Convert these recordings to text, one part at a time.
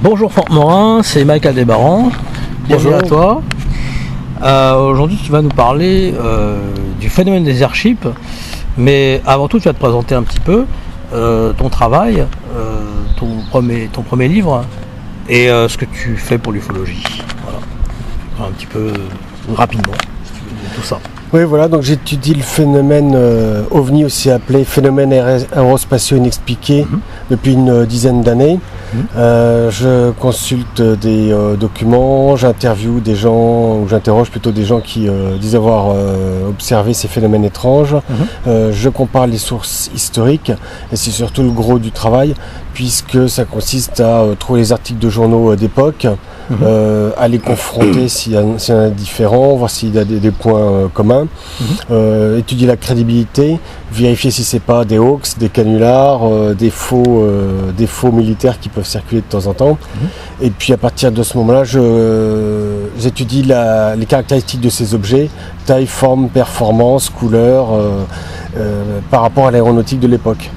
Bonjour Franck Morin, c'est Mike Aldébaran. Bienvenue à toi. Aujourd'hui tu vas nous parler du phénomène des airships, mais avant tout tu vas te présenter un petit peu ton travail, ton premier livre et ce que tu fais pour l'ufologie. Voilà. Un petit peu rapidement, tout ça. Oui, voilà, donc j'étudie le phénomène OVNI, aussi appelé phénomène aérospatiaux inexpliqué, depuis une dizaine d'années. Je consulte des documents, j'interviewe des gens, ou j'interroge plutôt des gens qui disent avoir observé ces phénomènes étranges. Je compare les sources historiques, et c'est surtout le gros du travail, puisque ça consiste à trouver les articles de journaux d'époque, à les confronter s'il y en a différents, voir s'il y a des points communs, étudier la crédibilité, vérifier si c'est pas des hoax, des canulars, des faux militaires qui peuvent circuler de temps en temps. Et puis à partir de ce moment-là, j'étudie les caractéristiques de ces objets, taille, forme, performance, couleur, par rapport à l'aéronautique de l'époque.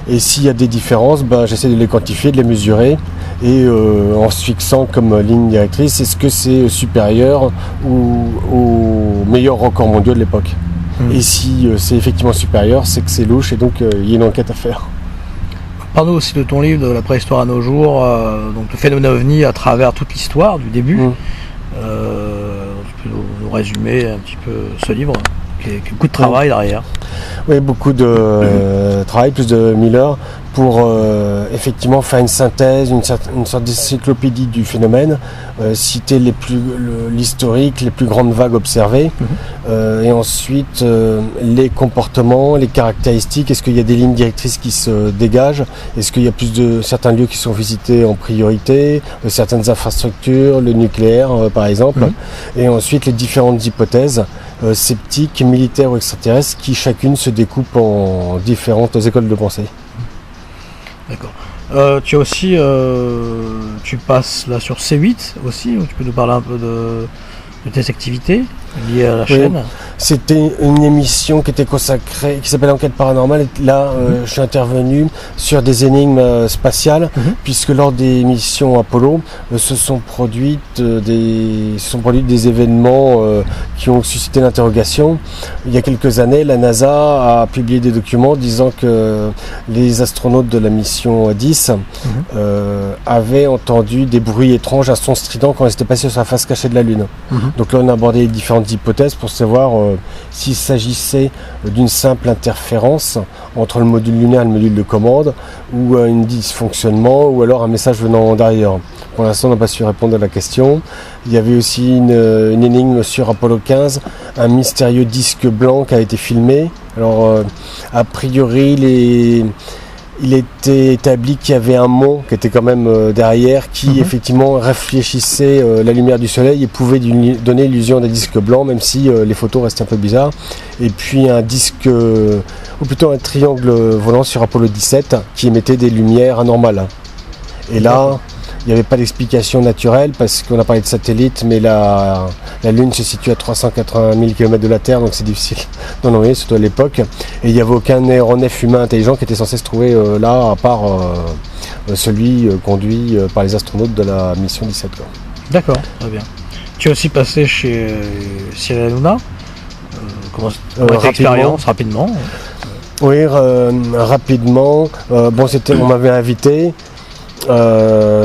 Et s'il y a des différences, j'essaie de les quantifier, de les mesurer, et en se fixant comme ligne directrice, est-ce que c'est supérieur aux meilleurs records mondiaux de l'époque. Et si c'est effectivement supérieur, c'est que c'est louche, et donc il y a une enquête à faire. Parle-nous aussi de ton livre de la préhistoire à nos jours, donc le phénomène OVNI à travers toute l'histoire du début. Tu peux nous résumer un petit peu ce livre, qui est beaucoup de travail derrière. Oui, beaucoup de travail, plus de 1000 heures, pour effectivement faire une synthèse, une sorte d'encyclopédie du phénomène, citer l'historique, les plus grandes vagues observées, et ensuite les comportements, les caractéristiques. Est-ce qu'il y a des lignes directrices qui se dégagent? Est-ce qu'il y a plus de certains lieux qui sont visités en priorité, certaines infrastructures, le nucléaire par exemple, et ensuite les différentes hypothèses sceptiques, militaires ou extraterrestres, qui chacune se découpe en différentes écoles de pensée. D'accord. Tu as aussi, tu passes là sur C8 aussi, où tu peux nous parler un peu de tes activités liées à la chaîne. C'était une émission qui était consacrée, qui s'appelle Enquête paranormale. Et là, je suis intervenu sur des énigmes spatiales, puisque lors des missions Apollo, se sont produits des événements qui ont suscité l'interrogation. Il y a quelques années, la NASA a publié des documents disant que les astronautes de la mission 10 avaient entendu des bruits étranges, un son strident quand ils étaient passés sur la face cachée de la Lune. Donc là, on a abordé les différentes hypothèses pour savoir s'il s'agissait d'une simple interférence entre le module lunaire et le module de commande, ou un dysfonctionnement, ou alors un message venant d'ailleurs. Pour l'instant, on n'a pas su répondre à la question. Il y avait aussi une énigme sur Apollo 15, un mystérieux disque blanc qui a été filmé. Alors, a priori, il était établi qu'il y avait un mont qui était quand même derrière, qui effectivement réfléchissait la lumière du soleil et pouvait donner l'illusion d'un disque blanc, même si les photos restaient un peu bizarres. Et puis un disque, ou plutôt un triangle volant sur Apollo 17 qui émettait des lumières anormales. Et là, il n'y avait pas d'explication naturelle, parce qu'on a parlé de satellites, mais la Lune se situe à 380 000 km de la Terre, donc c'est difficile d'en envoyer, surtout à l'époque. Et il n'y avait aucun aéronef humain intelligent qui était censé se trouver là, à part celui conduit par les astronautes de la mission 17. D'accord, très bien. Tu as aussi passé chez Sierra Luna. Comment était l'expérience rapidement? Oui, rapidement. On m'avait invité.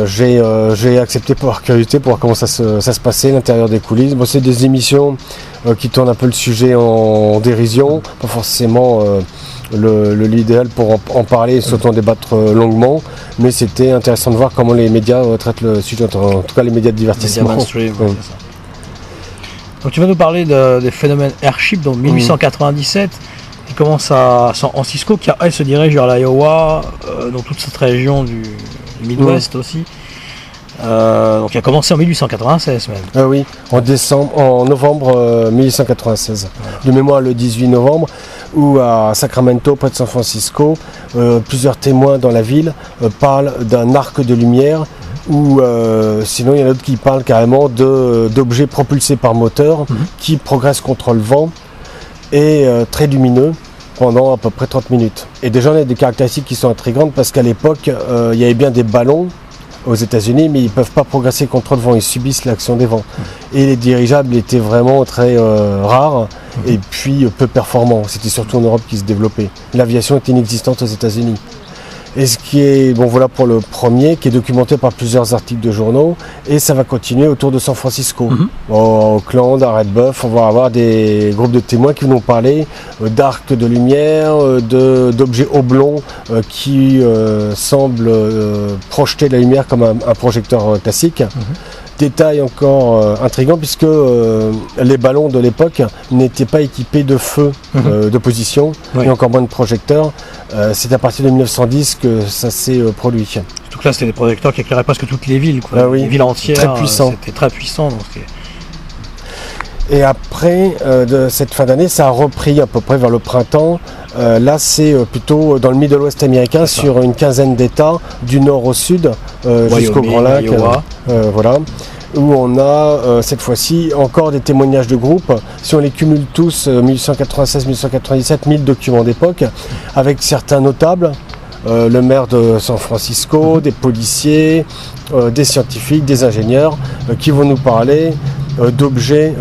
J'ai accepté par curiosité pour voir comment ça se passait, l'intérieur des coulisses. C'est des émissions qui tournent un peu le sujet en dérision, pas forcément l'idéal pour en parler et surtout en débattre longuement, mais c'était intéressant de voir comment les médias traitent le sujet, en tout cas les médias de divertissement. C'est ça. Donc tu vas nous parler des phénomènes airship, donc 1897, qui commence à San Francisco, qui se dirige vers l'Iowa, dans toute cette région du Midwest aussi. Donc il a commencé en 1896 même. Oui, en novembre 1896. Voilà. De mémoire le 18 novembre, où à Sacramento, près de San Francisco, plusieurs témoins dans la ville parlent d'un arc de lumière, ou sinon il y en a d'autres qui parlent carrément d'objets propulsés par moteur qui progressent contre le vent et très lumineux pendant à peu près 30 minutes. Et déjà on a des caractéristiques qui sont intrigantes, parce qu'à l'époque il y avait bien des ballons aux États-Unis, mais ils ne peuvent pas progresser contre le vent, ils subissent l'action des vents. Et les dirigeables étaient vraiment très rares et puis peu performants. C'était surtout en Europe qu'ils se développaient. L'aviation était inexistante aux États-Unis. Et ce qui est, bon voilà pour le premier, qui est documenté par plusieurs articles de journaux, et ça va continuer autour de San Francisco. Au Oakland, à Red Bluff, on va avoir des groupes de témoins qui vont nous parler d'arcs de lumière, d'objets oblongs qui semblent projeter la lumière comme un projecteur classique. Détail encore intriguant puisque les ballons de l'époque n'étaient pas équipés de feux de position et encore moins de projecteurs. C'est à partir de 1910 que ça s'est produit. Surtout que là, c'était des projecteurs qui éclairaient presque toutes les villes, quoi. Les villes entières. Très puissant. C'était très puissant. Donc et après de cette fin d'année, ça a repris à peu près vers le printemps. Là, c'est plutôt dans le Middle West américain, sur une quinzaine d'États, du nord au sud, jusqu'au Grand Lac. Voilà. Où on a cette fois-ci encore des témoignages de groupe. Si on les cumule tous, 1896-1897, 1000 documents d'époque, avec certains notables, le maire de San Francisco, des policiers, des scientifiques, des ingénieurs, qui vont nous parler d'objets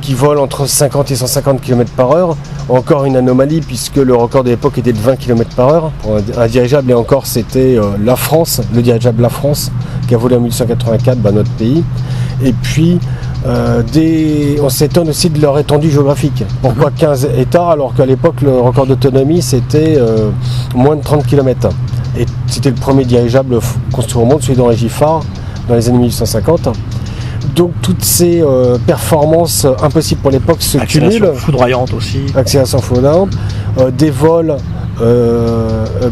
qui volent entre 50 et 150 km/h. Encore une anomalie puisque le record de l'époque était de 20 km/h. Pour un dirigeable, et encore c'était la France, le dirigeable La France, qui a volé en 1884, notre pays. Et puis on s'étonne aussi de leur étendue géographique. Pourquoi 15 États alors qu'à l'époque le record d'autonomie c'était moins de 30 km. Et c'était le premier dirigeable construit au monde, celui d'Henri Giffard, dans les années 1850. Donc toutes ces performances impossibles pour l'époque se cumulent. Accélération foudroyante aussi. Accélération foudroyante. Des vols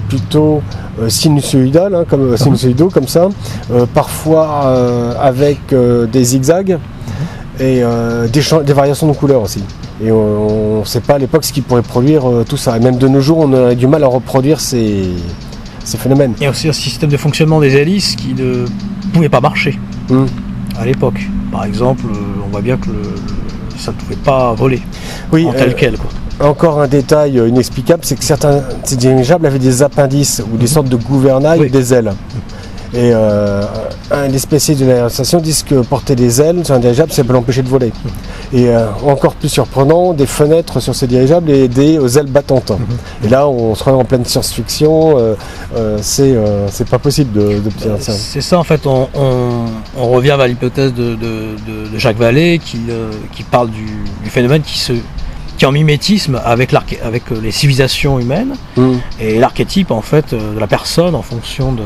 plutôt sinusoïdaux, comme ça. Parfois avec des zigzags et des variations de couleurs aussi. Et on ne sait pas à l'époque ce qui pourrait produire tout ça. Et même de nos jours, on a du mal à reproduire ces phénomènes. Il y a aussi un système de fonctionnement des hélices qui ne pouvait pas marcher. À l'époque. Par exemple, on voit bien que ça ne pouvait pas voler en tel quel. Quoi. Encore un détail inexplicable, c'est que certains ces dirigeables avaient des appendices ou des sortes de gouvernails, des ailes. Et les spécialistes de l'aéronautique disent que porter des ailes sur un dirigeable, ça peut l'empêcher de voler. Et encore plus surprenant, des fenêtres sur ces dirigeables et des ailes battantes. Et là, on se rend en pleine science-fiction, c'est pas possible d'obtenir ça. C'est ça, en fait, on revient vers l'hypothèse de Jacques Vallée qui parle du phénomène qui est en mimétisme avec les civilisations humaines et l'archétype, en fait, de la personne en fonction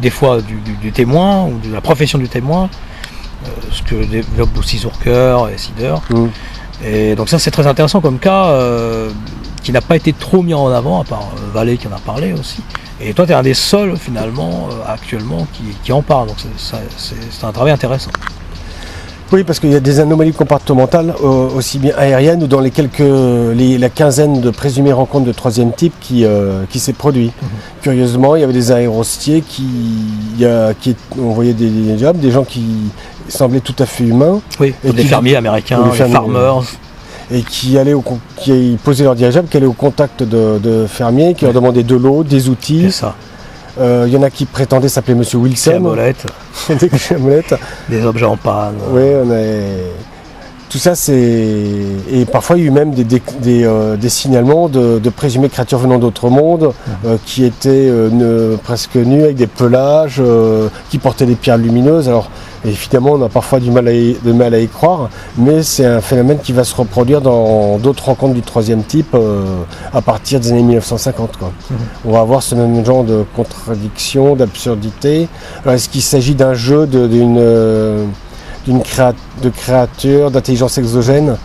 des fois du témoin ou de la profession du témoin, ce que développe aussi Zurcher et Sider. Et donc ça c'est très intéressant comme cas qui n'a pas été trop mis en avant, à part Vallée qui en a parlé aussi. Et toi tu es un des seuls finalement actuellement qui en parle, donc c'est un travail intéressant. Oui, parce qu'il y a des anomalies comportementales aussi bien aériennes ou dans la quinzaine de présumées rencontres de troisième type qui s'est produit. Curieusement, il y avait des aérostiers on voyait des gens qui semblaient tout à fait humains. Oui, et des fermiers américains, des farmers. Et qui posaient leur dirigeable, qui allaient au contact de fermiers, qui leur demandaient de l'eau, des outils. C'est ça. Il y en a qui prétendaient s'appeler Monsieur Wilson. Des objets en panne. Oui, tout ça, c'est. Et parfois, il y a eu même des signalements de présumées créatures venant d'autres mondes qui étaient presque nues avec des pelages, qui portaient des pierres lumineuses. Alors, évidemment, on a parfois du mal à y croire, mais c'est un phénomène qui va se reproduire dans d'autres rencontres du troisième type à partir des années 1950. On va avoir ce même genre de contradiction, d'absurdité. Alors, est-ce qu'il s'agit d'un jeu de créatures, d'intelligence exogène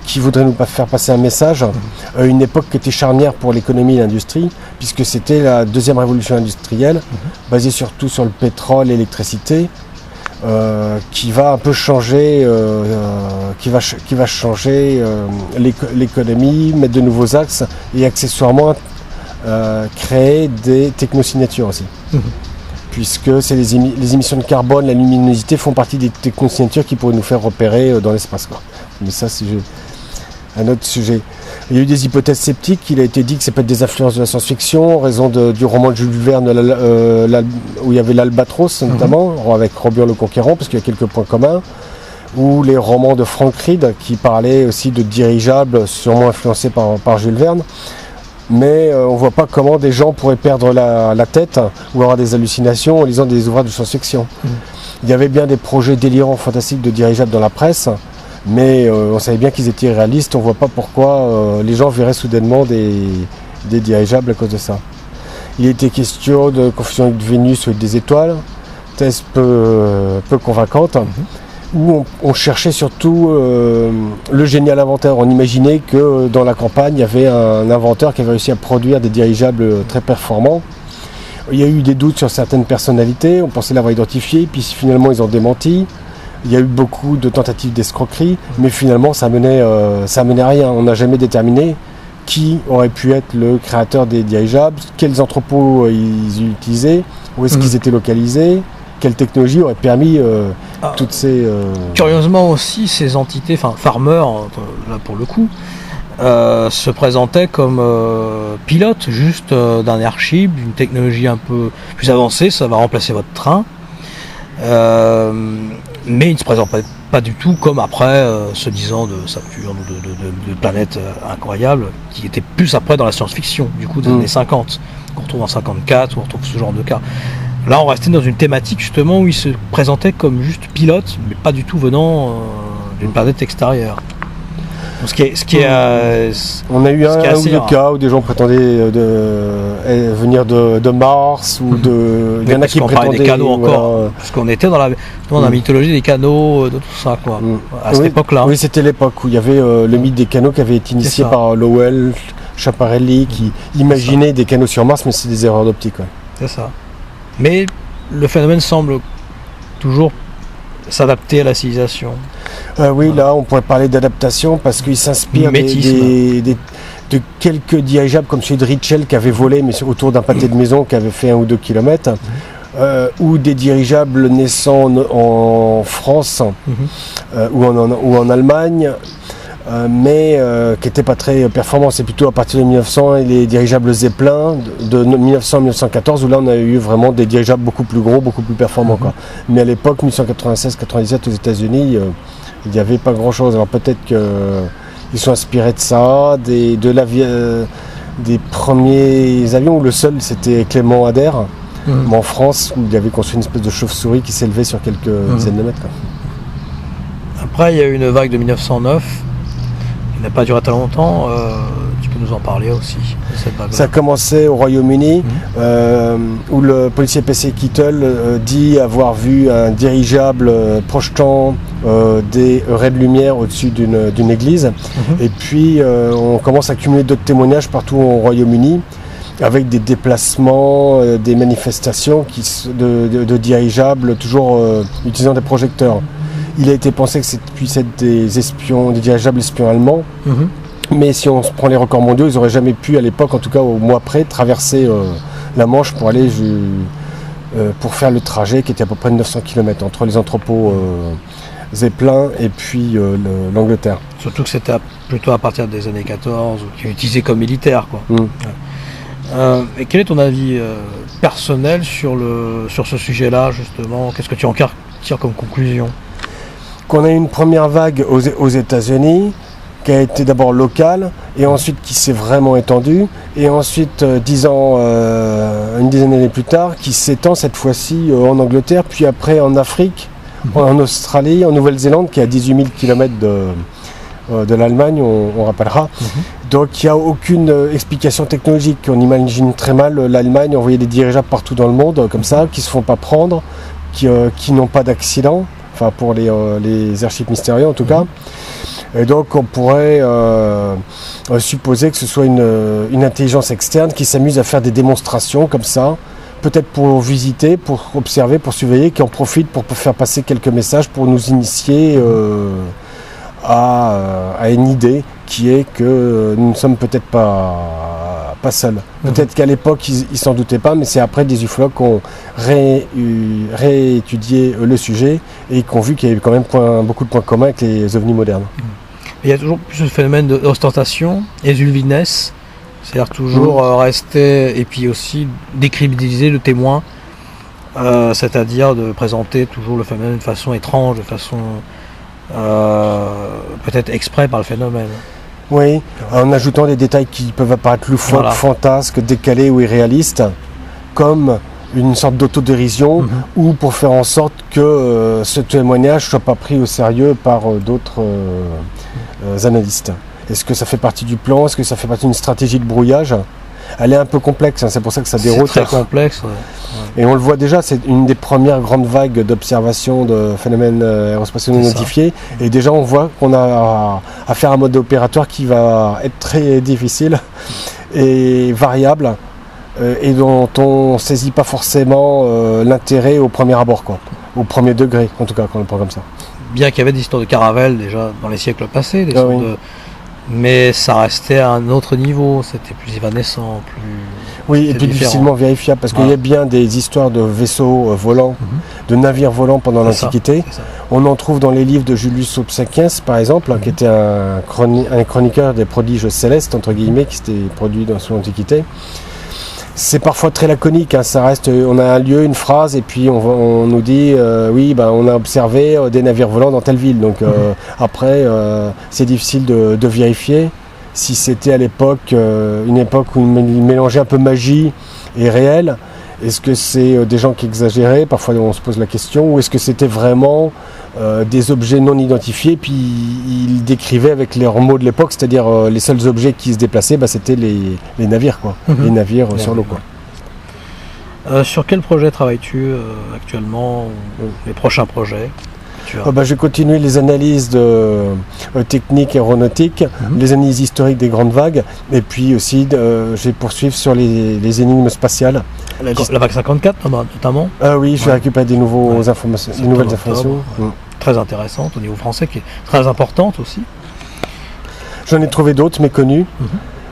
qui voudraient nous faire passer un message à une époque qui était charnière pour l'économie et l'industrie, puisque c'était la deuxième révolution industrielle, basée surtout sur le pétrole et l'électricité, qui va un peu changer, qui va changer l'économie, mettre de nouveaux axes et accessoirement créer des technosignatures aussi. Puisque c'est les émissions de carbone, la luminosité font partie des technosignatures qui pourraient nous faire repérer dans l'espace. Mais ça, un autre sujet. Il y a eu des hypothèses sceptiques. Il a été dit que ça peut être des influences de la science-fiction en raison du roman de Jules Verne où il y avait l'Albatros notamment, avec Robert le Conquérant, parce qu'il y a quelques points communs, ou les romans de Frank Reed qui parlaient aussi de dirigeables sûrement influencés par Jules Verne. Mais on ne voit pas comment des gens pourraient perdre la tête ou avoir des hallucinations en lisant des ouvrages de science-fiction. Il y avait bien des projets délirants, fantastiques de dirigeables dans la presse, mais on savait bien qu'ils étaient réalistes. On ne voit pas pourquoi les gens verraient soudainement des dirigeables à cause de ça. Il était question de confusion avec Vénus ou avec des étoiles, thèse peu convaincante, où on cherchait surtout le génial inventeur. On imaginait que dans la campagne, il y avait un inventeur qui avait réussi à produire des dirigeables très performants. Il y a eu des doutes sur certaines personnalités, on pensait l'avoir identifié, puis finalement ils ont démenti. Il y a eu beaucoup de tentatives d'escroquerie, mais finalement ça menait à rien. On n'a jamais déterminé qui aurait pu être le créateur des dirigeables, quels entrepôts ils utilisaient, où est-ce qu'ils étaient localisés, quelle technologie aurait permis toutes ces... Curieusement aussi, ces entités, enfin Farmer, là pour le coup, se présentaient comme pilotes juste d'un airship, d'une technologie un peu plus avancée, ça va remplacer votre train. Mais ils ne se présentent pas du tout comme après, se disant de Saturne ou de planètes incroyables, qui étaient plus après dans la science-fiction, du coup des années 50, qu'on retrouve en 54, où on retrouve ce genre de cas. Là, on restait dans une thématique justement où ils se présentaient comme juste pilotes, mais pas du tout venant d'une planète extérieure. Donc, on a eu un ou deux cas où des gens prétendaient venir de Mars ou de. Il y en a qui prétendaient des canaux encore, parce qu'on était dans la mythologie des canaux, de tout ça, quoi. À cette époque-là. Oui, c'était l'époque où il y avait le mythe des canaux qui avait été initié par Lowell, Schiaparelli, qui imaginait des canaux sur Mars, mais c'est des erreurs d'optique. Ouais. C'est ça. Mais le phénomène semble toujours s'adapter à la civilisation. Oui, là, on pourrait parler d'adaptation parce qu'il s'inspire de quelques dirigeables comme celui de Ritchell qui avait volé, mais autour d'un pâté de maison qui avait fait 1 ou 2 kilomètres, ou des dirigeables naissant en France ou en Allemagne. Mais qui n'étaient pas très performants. C'est plutôt à partir de 1900 et les dirigeables Zeppelin de 1900 à 1914 où là on a eu vraiment des dirigeables beaucoup plus gros, beaucoup plus performants. Quoi. Mais à l'époque, 1996-97 aux États-Unis, il n'y avait pas grand-chose. Alors peut-être qu'ils sont inspirés de ça, des premiers avions où le seul c'était Clément Ader, mais en France où il avait construit une espèce de chauve-souris qui s'élevait sur quelques dizaines de mètres. Quoi. Après, il y a eu une vague de 1909. N'a pas duré très longtemps, tu peux nous en parler aussi de cette vague-là. Ça a commencé au Royaume-Uni, où le policier P.C. Kittle dit avoir vu un dirigeable projetant des raies de lumière au-dessus d'une église. Et puis on commence à accumuler d'autres témoignages partout au Royaume-Uni, avec des déplacements, des manifestations de dirigeables, toujours utilisant des projecteurs. Il a été pensé que puisse être des espions, des dirigeables espions allemands. Mais si on prend les records mondiaux, ils n'auraient jamais pu, à l'époque, en tout cas au mois près, traverser la Manche pour aller pour faire le trajet qui était à peu près de 900 km entre les entrepôts Zeppelin et puis l'Angleterre. Surtout que c'était plutôt à partir des années 14, qui est utilisé comme militaire, quoi. Et quel est ton avis personnel sur ce sujet-là, justement? Qu'est-ce que tu en tires comme conclusion? Qu'on a eu une première vague aux États-Unis, qui a été d'abord locale, et ensuite qui s'est vraiment étendue, et ensuite, une dizaine d'années plus tard, qui s'étend cette fois-ci en Angleterre, puis après en Afrique, en Australie, en Nouvelle-Zélande, qui est à 18 000 km de l'Allemagne, on rappellera. Donc il n'y a aucune explication technologique. On imagine très mal l'Allemagne envoyer des dirigeables partout dans le monde, comme ça, qui ne se font pas prendre, qui n'ont pas d'accident. Enfin pour les airships mystérieux en tout cas. Et donc on pourrait supposer que ce soit une intelligence externe qui s'amuse à faire des démonstrations comme ça, peut-être pour visiter, pour observer, pour surveiller, qui en profite pour faire passer quelques messages pour nous initier à une idée qui est que nous ne sommes peut-être pas seuls. Peut-être qu'à l'époque ils s'en doutaient pas, mais c'est après des ufologues qui ont réétudié le sujet et qui ont vu qu'il y avait quand même beaucoup de points communs avec les ovnis modernes. Il y a toujours plus ce phénomène d'ostentation et vulvinesse, c'est-à-dire toujours rester et puis aussi décrédibiliser le témoin, c'est-à-dire de présenter toujours le phénomène de façon étrange, de façon peut-être exprès par le phénomène. Oui, en ajoutant des détails qui peuvent apparaître loufoques, fantasques, décalés ou irréalistes, comme une sorte d'autodérision, ou pour faire en sorte que ce témoignage ne soit pas pris au sérieux par d'autres analystes. Est-ce que ça fait partie du plan? Est-ce que ça fait partie d'une stratégie de brouillage? Elle est un peu complexe, c'est pour ça que ça déroute. C'est très complexe. Et on le voit déjà, c'est une des premières grandes vagues d'observation de phénomènes aérospatiaux non notifiés. Et déjà, on voit qu'on a à faire un mode opératoire qui va être très difficile et variable, et dont on ne saisit pas forcément l'intérêt au premier abord, quoi. Au premier degré, en tout cas, quand on le prend comme ça. Bien qu'il y avait des histoires de caravelles déjà dans les siècles passés, mais ça restait à un autre niveau, c'était plus évanescent, plus... Oui, et plus difficilement vérifiable, parce qu'il y a bien des histoires de vaisseaux volants, de navires volants pendant l'Antiquité. On en trouve dans les livres de Julius Obsakiens, par exemple, qui était un chroniqueur des prodiges célestes, entre guillemets, qui s'était produit dans l'Antiquité. C'est parfois très laconique, ça reste, on a un lieu, une phrase, et puis on nous dit, on a observé des navires volants dans telle ville. Donc après, c'est difficile de vérifier si c'était à l'époque, une époque où il mélangeait un peu magie et réel. Est-ce que c'est des gens qui exagéraient? Parfois on se pose la question. Ou est-ce que c'était vraiment des objets non identifiés, puis ils décrivaient avec leurs mots de l'époque, c'est-à-dire les seuls objets qui se déplaçaient, c'était les navires, quoi. Les navires sur l'eau, quoi. Sur quel projet travailles-tu actuellement, les prochains projets? Je vais continuer les analyses techniques aéronautiques, les analyses historiques des grandes vagues, et puis aussi je vais poursuivre sur les énigmes spatiales. La vague 54 notamment? Oui, je vais récupérer des nouvelles informations. Très intéressante au niveau français, qui est très importante aussi. J'en ai trouvé d'autres méconnues.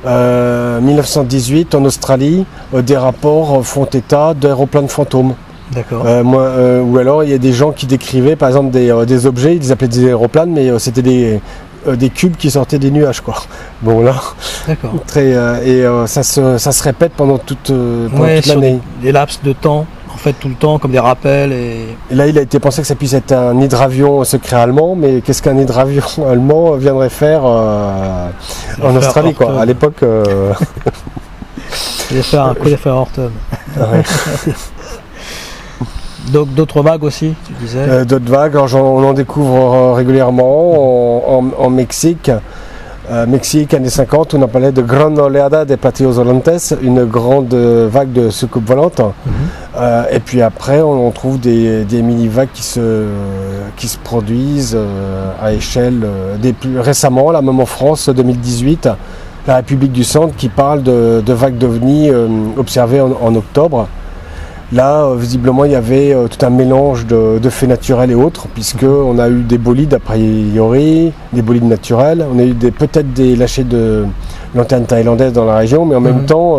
1918 en Australie, des rapports font état d'aéroplanes fantômes. D'accord. Ou alors il y a des gens qui décrivaient par exemple des objets, ils les appelaient des aéroplanes, mais c'était des cubes qui sortaient des nuages, quoi. Bon là, d'accord. Ça se répète pendant toute l'année. Des laps de temps, en fait tout le temps, comme des rappels. Et là il a été pensé que ça puisse être un hydravion secret allemand, mais qu'est-ce qu'un hydravion allemand viendrait faire en Australie, quoi, à l'époque. Il va faire un coup d'effet Horton. Donc d'autres vagues aussi, tu disais? D'autres vagues, alors on en découvre régulièrement en Mexique. Mexique, années 50, on en parlait de Gran Oleada de Platillos Volantes, une grande vague de soucoupes volantes. Et puis après, on trouve des mini-vagues qui se produisent à échelle plus récemment, là même en France, 2018, la République du Centre qui parle de vagues d'ovnis observées en octobre. Là, visiblement, il y avait tout un mélange de faits naturels et autres, puisqu'on a eu des bolides a priori, des bolides naturels, on a eu peut-être des lâchers de lanternes thaïlandaises dans la région, mais en même temps,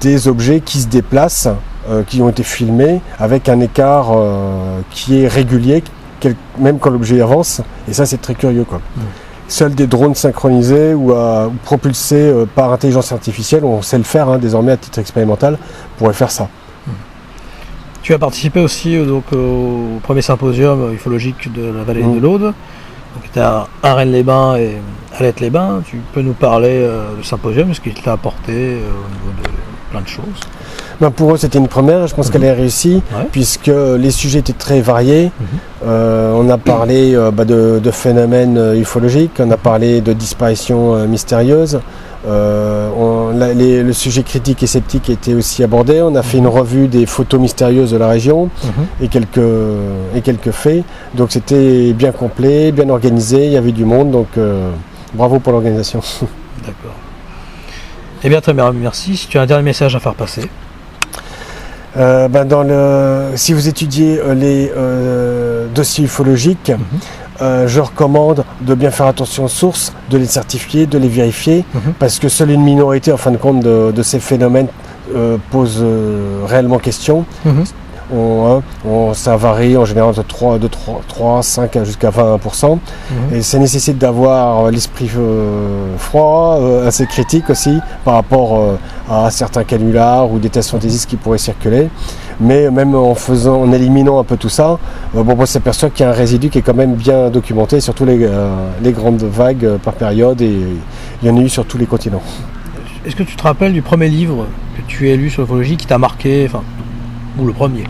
des objets qui se déplacent, qui ont été filmés, avec un écart qui est régulier, même quand l'objet avance, et ça c'est très curieux, quoi. Seuls des drones synchronisés ou propulsés par intelligence artificielle, on sait le faire désormais à titre expérimental, pourrait faire ça. Tu as participé aussi au premier symposium ufologique de la vallée de l'Aude. Tu étais à Rennes-les-Bains et Alette-les-Bains. Tu peux nous parler du symposium, ce qu'il t'a apporté au niveau de plein de choses? Pour eux, c'était une première. Je pense qu'elle a réussi, puisque les sujets étaient très variés. On a parlé de phénomènes ufologiques, on a parlé de disparitions mystérieuses. Le sujet critique et sceptique était aussi abordé. On a fait une revue des photos mystérieuses de la région et quelques faits. Donc c'était bien complet, bien organisé, il y avait du monde. Donc bravo pour l'organisation. D'accord. Eh bien très bien, merci. Si tu as un dernier message à faire passer. Si vous étudiez les dossiers ufologiques, je recommande de bien faire attention aux sources, de les certifier, de les vérifier, parce que seule une minorité, en fin de compte, de ces phénomènes pose réellement question. ça varie en général de 3 5 jusqu'à 21%. Et ça nécessite d'avoir l'esprit froid, assez critique aussi, par rapport à certains canulars ou des tests fantaisistes qui pourraient circuler. Mais même en éliminant un peu tout ça, on s'aperçoit qu'il y a un résidu qui est quand même bien documenté, surtout les grandes vagues par période, et il y en a eu sur tous les continents. Est-ce que tu te rappelles du premier livre que tu as lu sur l'ufologie qui t'a marqué, ou le premier?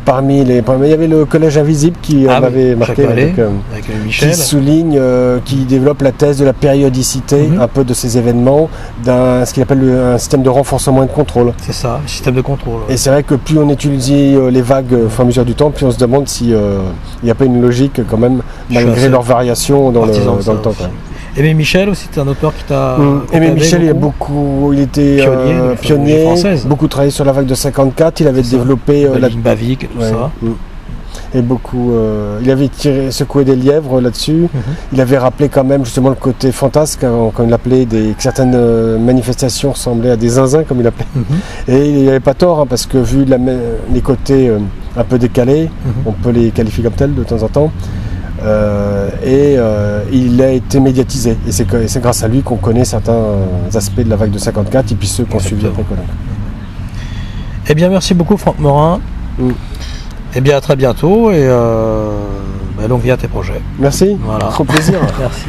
Parmi les premiers, il y avait le Collège Invisible qui m'avait marqué, avec Michel, qui souligne, qui développe la thèse de la périodicité un peu de ces événements, ce qu'il appelle un système de renforcement et de contrôle. C'est ça, le système de contrôle. Ouais. Et c'est vrai que plus on étudie les vagues au fur et à mesure du temps, plus on se demande s'il n'y a pas une logique quand même, malgré leurs variations dans le temps. Aimé Michel aussi, c'est un auteur qui t'a... Aimé Michel, il était pionnier, beaucoup travaillé sur la vague de 54, il avait développé la ligne Bavik et tout ça. Et beaucoup, il avait secoué des lièvres là-dessus. Il avait rappelé quand même justement le côté fantasque, quand il appelait que certaines manifestations ressemblaient à des zinzins, comme il appelait. Et il n'avait pas tort, parce que vu les côtés un peu décalés, on peut les qualifier comme tels de temps en temps. Il a été médiatisé, et c'est grâce à lui qu'on connaît certains aspects de la vague de 54 et puis ceux qu'on suivi après. Eh bien, merci beaucoup Franck Morin. Eh bien, à très bientôt, et longue vie à tes projets. Merci, voilà. trop plaisir. Merci.